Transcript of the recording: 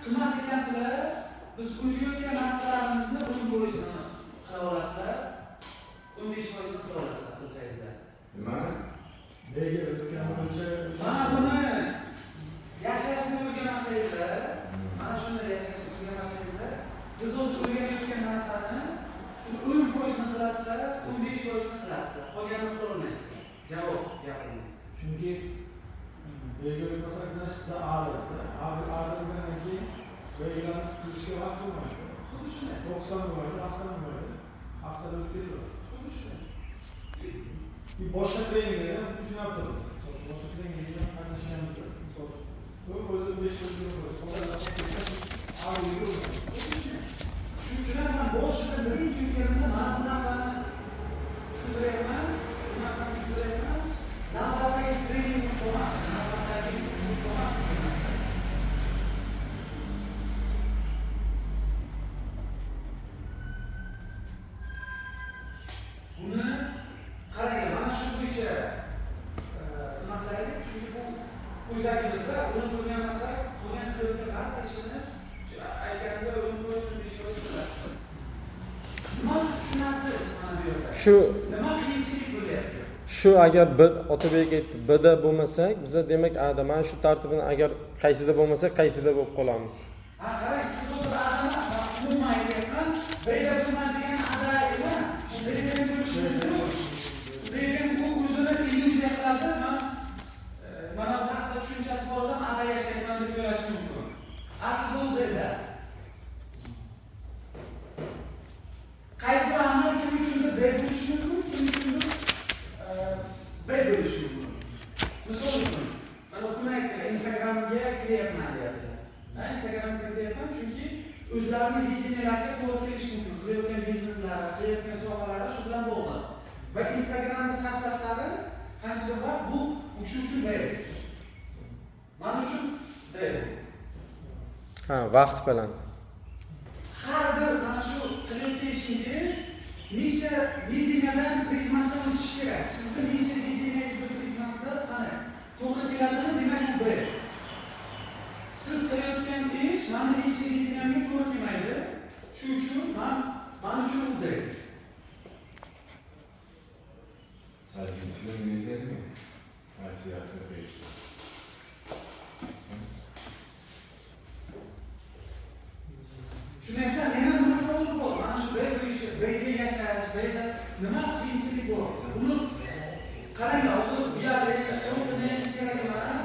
qilmas ekansizlar, biz qo'yayotgan narsalarimizni 10% qila olasizlar, 15% qila olasizlar qilsangizlar. Nimani? Nega o'tgan bo'yicha mana buni yashashni o'rganmasangizlar, mana shunday yashashni o'rganmasangizlar, siz o'zi o'rganayotgan narsani 10% qilasizlar, 15% qilasizlar, qolganini qila olmaysizlar. Javob gapiring. chunki belgi o'tmasangiz siz a'ladan keyin belgilarni qilishga vaqt bo'lmaydi. Xuddi shunday. 90 bo'lmaydi, haftada o'tib ketadi. Xuddi shunday. Boshqa treningda ham shu narsa bor. Boshqa treningda ham qatnashganimizda misol uchun. Bu o'zi 5%. Shuning uchun ham boshida birinchi yurganimda mana bu narsani tushuntiryapman, bu narsani tushuntiryapman. Navbatdagi trening bo'lmasin, navbatdagi bo'lmasin. Buni qarang, mana shu bo'yicha nima qilaylik? Chunki bu o'zagimizda uni o'rganmasak, qolgan qilayotgan barcha ishimiz aytganimda nimasi tushunarsiz mana bu yerda. Nima qiyinchilik bo'lyapti? Shu agar Otabek aytdi, bda bo'lmasak, biza demak ada mana shu tartibini agar qaysida bo'lmasa, qaysida bo'lib qolamiz. Ha, qarang, siz o'zida ada umuman aytyapman, bda bo'lman degan ada emas. Lekin bu o'zini illyuziya qiladi, mana bu haqda tushunchasi bor odam ada yashayapman deb o'ylashi mumkin. Aslida u bda. Qaysi bir amal kim uchundir B bo'lishi mumkin, kim uchundir B bo'lishi mumkin. Misol uchun, mana buni aytdim, Instagramga kiryapman deyapti. Instagramga kiryapman chunki o'zlarining videniyalariga to'g'ri kelishi mumkin. Qilayotgan bizneslari, qilayotgan sohalari shu bilan bog'liq. Va Instagramni saqlashlari qanchaga bor? Bu shu uchun B. Men uchun B. Ha, vaqt bilan. Har bir mana shu qilayotgan ishingiz missiya videniyadan prizmasidan o'tishi kerak. Sizni missiya videniyangizning prizmasida qani to'g'ri keladimi? Demak bu B. Siz qilayotgan ish meni missiya videniyamga to'g'ri kelmaydi. Shuning uchun men uchun u D. Sadece İngilizce mi? Siyasi değil. Tushunayapsan, yana nima savol bor? Mana shu B bo'yicha, B'ga yashash, B'da nima qiyinchilik bor? Buni qaranglar, hozir bu yerda ishtirok qilish kerak emas.